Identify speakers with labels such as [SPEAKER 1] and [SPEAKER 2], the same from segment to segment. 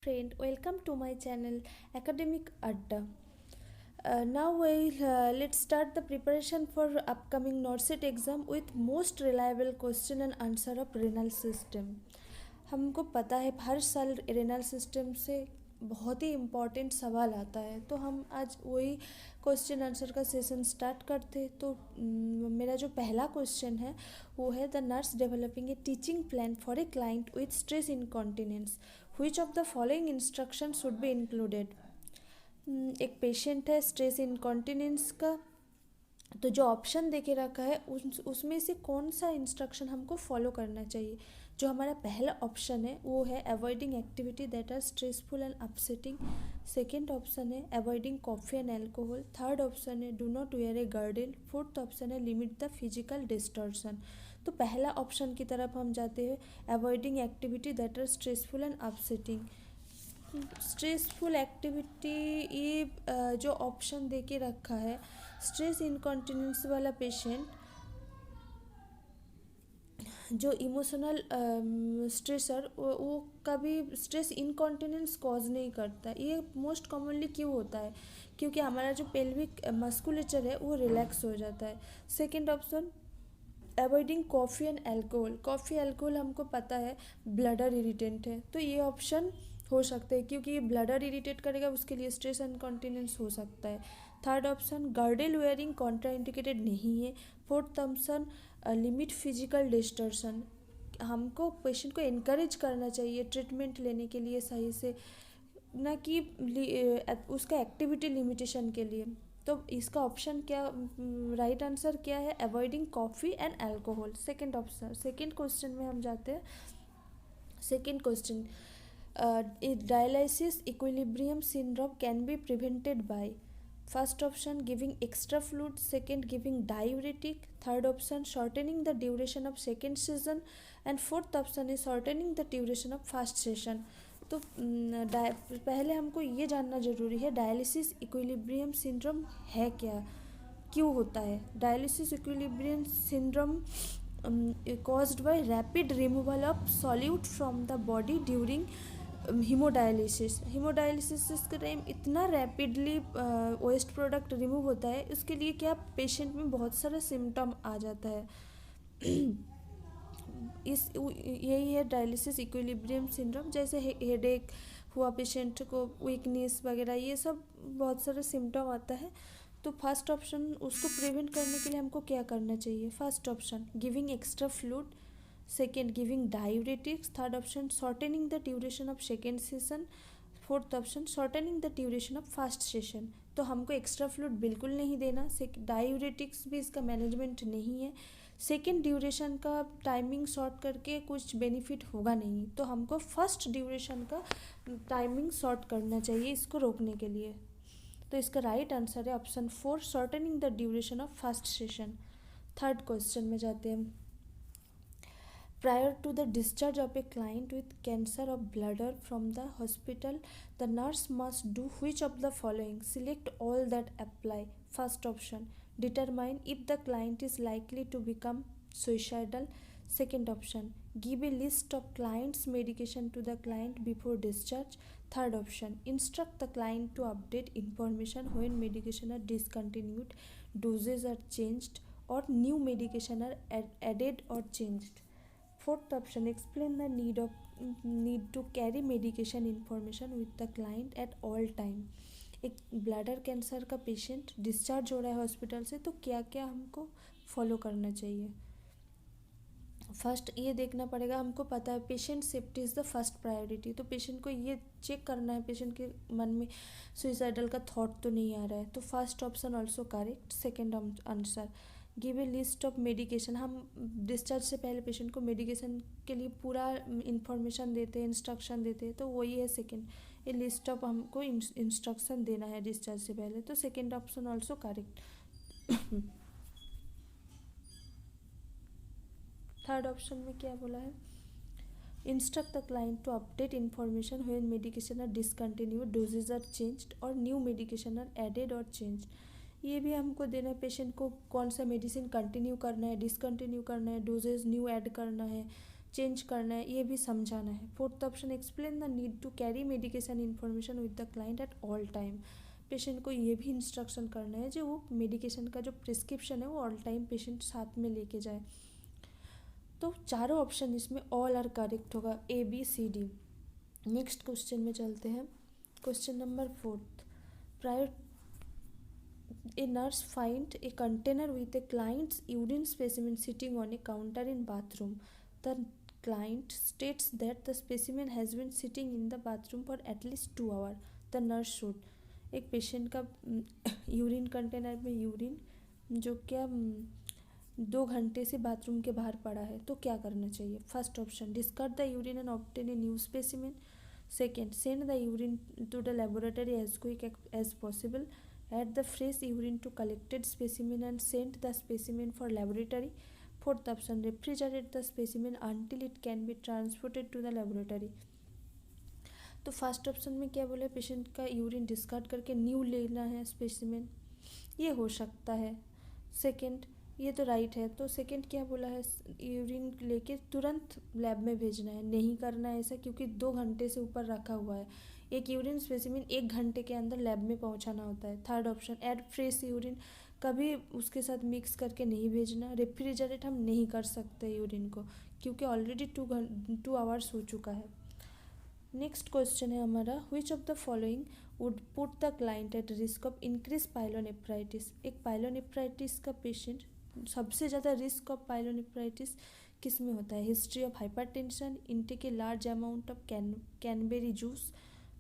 [SPEAKER 1] Friend, welcome to my channel Academic Adda. Let's start the preparation for upcoming NORCET exam with most reliable question and answer of renal system. हमको पता है हर साल renal system से बहुत ही important सवाल आता है, तो हम आज वही क्वेश्चन आंसर का सेशन स्टार्ट करते। तो मेरा जो पहला क्वेश्चन है वो है, the nurse developing a teaching plan for a client with stress incontinence, which of the following instruction should be included. एक पेशेंट है स्ट्रेस इनकॉन्टिनेंस का, तो जो ऑप्शन दे के रखा है उसमें से कौन सा इंस्ट्रक्शन हमको फॉलो करना चाहिए। जो हमारा पहला ऑप्शन है वो है avoiding activity that are stressful and upsetting. Second option है avoiding coffee and alcohol. Third option है do not wear a girdle. Fourth option है लिमिट द फिजिकल डिस्टॉर्शन। तो पहला ऑप्शन की तरफ हम जाते हैं, avoiding activity that are stressful and upsetting. Stressful activity, ये जो ऑप्शन दे के रखा है, स्ट्रेस इनकॉन्टिनेंस वाला पेशेंट जो इमोशनल स्ट्रेसर वो कभी स्ट्रेस इनकॉन्टिनेंस कॉज नहीं करता। ये मोस्ट कॉमनली क्यों होता है, क्योंकि हमारा जो पेल्विक मस्कुलेचर है वो रिलैक्स हो जाता है। Second option avoiding coffee and alcohol. Coffee alcohol हमको पता है ब्लडर इरिटेंट है, तो ये ऑप्शन हो सकते हैं क्योंकि ये ब्लडर इरिटेट करेगा, उसके लिए स्ट्रेस इनकॉन्टिनेंस हो सकता है। Third option girdle wearing contraindicated नहीं है। Fourth option limit physical distortion. हमको पेशेंट को इनकरेज करना चाहिए ट्रीटमेंट लेने के लिए सही से, ना कि उसका एक्टिविटी लिमिटेशन के लिए। तो इसका ऑप्शन क्या, राइट आंसर क्या है, avoiding coffee and alcohol. Second option, second question में हम जाते हैं। Second question, dialysis equilibrium syndrome can be prevented by. First option giving extra fluid, second giving diuretic, third option shortening the duration of second session and fourth option is shortening the duration of first session. तो पहले हमको ये जानना ज़रूरी है dialysis equilibrium syndrome है क्या, क्यों होता है। Dialysis equilibrium syndrome caused by rapid removal of solute from the body during haemodialysis. Haemodialysis के टाइम इतना रैपिडली वेस्ट प्रोडक्ट रिमूव होता है, उसके लिए क्या पेशेंट में बहुत सारा सिम्टम आ जाता है। यही है डायलिसिस इक्विलिब्रियम सिंड्रोम, जैसे हेडेक हुआ पेशेंट को, वीकनेस वगैरह, ये सब बहुत सारे सिम्टम आता है। तो फर्स्ट ऑप्शन, उसको प्रिवेंट करने के लिए हमको क्या करना चाहिए। First option giving extra fluid, second giving diuretics, third option shortening the duration of second session, fourth option shortening the duration of first session. तो हमको एक्स्ट्रा फ्लूइड बिल्कुल नहीं देना, डायूरेटिक्स भी इसका मैनेजमेंट नहीं है, सेकेंड ड्यूरेशन का टाइमिंग शॉर्ट करके कुछ बेनिफिट होगा नहीं, तो हमको फर्स्ट ड्यूरेशन का टाइमिंग शॉर्ट करना चाहिए इसको रोकने के लिए। तो इसका राइट आंसर है option 4, shortening the duration of first session. Third question में जाते हैं। Prior to the discharge of a client with cancer of bladder from the hospital, the nurse must do which of the following, select all that apply. First option determine if the client is likely to become suicidal. Second option give a list of client's medication to the client before discharge. Third option instruct the client to update information when medication are discontinued, doses are changed, or new medication are added or changed. Fourth option explain the need to carry medication information with the client at all time. एक bladder cancer का patient discharge हो रहा है hospital से, तो क्या क्या हमको फॉलो करना चाहिए। फर्स्ट ये देखना पड़ेगा, हमको पता है patient safety is the first priority, तो पेशेंट को ये चेक करना है पेशेंट के मन में सुइसाइडल का थॉट तो नहीं आ रहा है। तो first option also correct. Second answer give a list of medication. हम डिस्चार्ज से पहले पेशेंट को मेडिकेशन के लिए पूरा इंफॉर्मेशन देते हैं, इंस्ट्रक्शन देते हैं, तो वही है सेकेंड, ये लिस्ट ऑफ हमको इंस्ट्रक्शन देना है डिस्चार्ज से पहले, तो second option also correct. Third option में क्या बोला है, instruct the client to update information when medication are discontinued, dosages are changed, और न्यू मेडिकेशन आर एडेड और चेंज्ड। ये भी हमको देना है पेशेंट को कौन सा मेडिसिन कंटिन्यू करना है, डिसकंटिन्यू करना है, डोजेज न्यू ऐड करना है, चेंज करना है, ये भी समझाना है। Fourth option, explain the need to carry medication information with the client at all time. Patient को ये भी इंस्ट्रक्शन करना है जो वो मेडिकेशन का जो प्रिस्क्रिप्शन है वो ऑल टाइम पेशेंट साथ में लेके जाए। तो चारों ऑप्शन इसमें ऑल आर करेक्ट होगा, A B C D. Next question में चलते हैं। Question number 4, prior a nurse find a container with a client's urine specimen sitting on a counter in bathroom. The client states that the specimen has been sitting in the bathroom for at least 2 hours. The nurse should, एक patient का urine container में urine जो क्या 2 घंटे से bathroom के बाहर पड़ा है, तो क्या करना चाहिए। First option, discard the urine and obtain a new specimen. Second, send the urine to the laboratory as quick as possible. Add the fresh urine to collected specimen and send the specimen for laboratory. Fourth option, refrigerate the specimen until it can be transported to the laboratory. तो first option में क्या बोला, patient का urine discard करके new लेना है specimen, ये हो सकता है। सेकंड, ये तो राइट है, तो सेकंड क्या बोला है, यूरिन लेके तुरंत लैब में भेजना है, नहीं करना है ऐसा क्योंकि 2 घंटे से ऊपर रखा हुआ है। एक यूरिन स्पेसिमेन 1 घंटे के अंदर लैब में पहुंचाना होता है। Third option, add fresh urine, कभी उसके साथ मिक्स करके नहीं भेजना। रेफ्रिजरेट हम नहीं कर सकते यूरिन को क्योंकि ऑलरेडी 2 आवर्स हो चुका है। नेक्स्ट क्वेश्चन है हमारा, which of the following would put the client at risk of increase pyelonephritis. एक पाइलोनेफ्राइटिस का पेशेंट, सबसे ज़्यादा रिस्क ऑफ पाइलोनेफ्राइटिस किस में होता है। History of hypertension, intake a large amount of cranberry juice,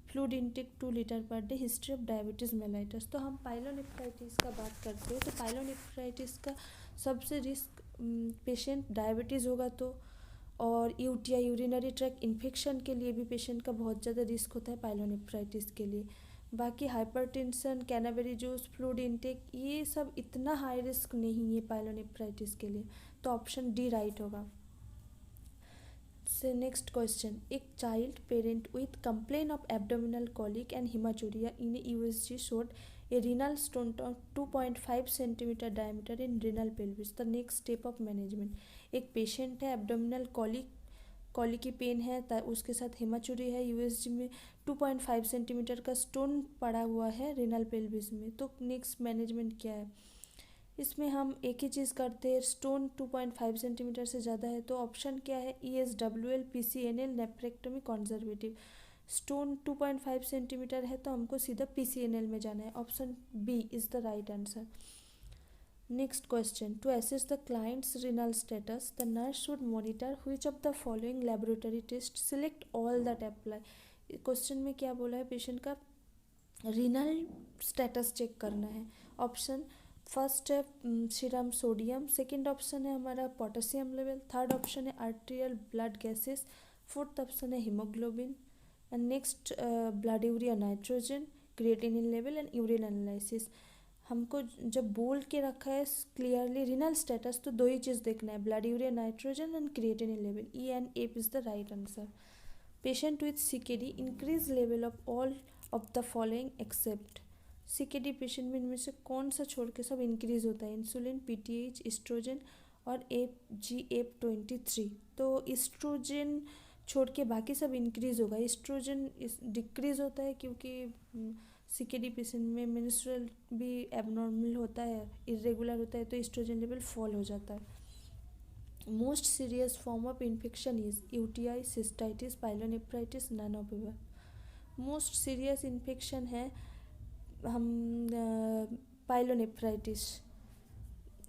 [SPEAKER 1] fluid intake 2 litre per day, history of diabetes mellitus. तो हम पाइलोनेफ्राइटिस का बात करते हैं तो पाइलोनेफ्राइटिस का सबसे रिस्क पेशेंट डायबिटीज़ होगा तो, और यूटीआई यूरिनरी ट्रैक्ट इन्फेक्शन के लिए भी पेशेंट का बहुत ज़्यादा रिस्क होता है पाइलोनेफ्राइटिस के लिए। बाकी हाइपरटेंशन, कैनाबेरी जूस, फ्लूइड इनटेक, ये सब इतना हाई रिस्क नहीं है पाइलोनेफ्राइटिस के लिए, तो ऑप्शन डी राइट होगा। से नेक्स्ट क्वेश्चन, एक child parent with complain of abdominal colic and hematuria in USG showed a renal stone of 2.5 centimeter diameter in renal pelvis. The next step of management. एक patient है, abdominal colic की pen है, उसके साथ हेमाचूरी है, USG में 2.5 centimetre का stone पड़ा हुआ है रिनल पेल्विस में, तो नेक्स्ट मैनेजमेंट क्या है। इसमें हम एक ही चीज़ करते हैं, स्टोन 2.5 सेंटीमीटर से ज़्यादा है तो ऑप्शन क्या है, ESWL, PCNL, nephrectomy, conservative. Stone 2.5 centimetre है तो हमको सीधा PCNL में जाना है, option B is the right answer. Next question, to assess the client's renal status the nurse should monitor which of the following laboratory test, select all that apply. Question में क्या बोला है, पेशेंट का renal status check करना है। Option first है serum sodium, second option है हमारा पोटेशियम लेवल, थर्ड ऑप्शन है arterial blood gases, fourth option है hemoglobin, and next blood urea nitrogen, creatinine level and urine analysis. हमको जब बोल के रखा है क्लियरली रिनल स्टेटस तो 2 ही चीज़ देखना है, blood urea nitrogen and creatinine level, E and F is the right answer. Patient with CKD increase level of all of the following except. CKD patient में इनमें से कौन सा छोड़ के सब इंक्रीज होता है, इंसुलिन, PTH, एस्ट्रोजन और FGF23। तो एस्ट्रोजन छोड़ के बाकी सब इंक्रीज होगा, एस्ट्रोजन डिक्रीज होता है क्योंकि CKD पेशेंट में मेंस्ट्रुअल भी एबनॉर्मल होता है, इरेगुलर होता है, तो एस्ट्रोजन लेवल फॉल हो जाता है। Most serious form of infection is UTI, cystitis, pyelonephritis, none of ever. Most serious infection है हम pyelonephritis.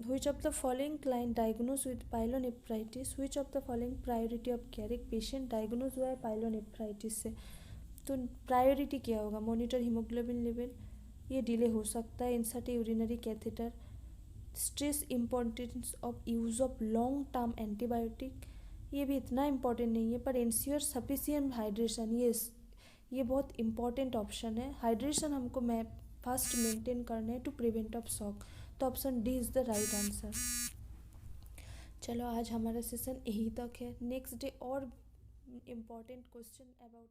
[SPEAKER 1] Which of the following client diagnose with pyelonephritis, which of the following priority of care. एक patient diagnose हुआ है pyelonephritis से तो priority क्या होगा, monitor haemoglobin level, ये डिले हो सकता है, insert urinary catheter, stress importance of use of long term antibiotic, ये भी इतना इम्पोर्टेंट नहीं है, पर इंश्योर सफिशिएंट हाइड्रेशन, ये बहुत इंपॉर्टेंट ऑप्शन है। हाइड्रेशन हमको फर्स्ट मेंटेन करना है टू प्रिवेंट ऑफ शॉक, तो option D is the right answer. चलो आज हमारा सेशन यहीं तक है, नेक्स्ट डे और इम्पॉर्टेंट क्वेश्चन अबाउट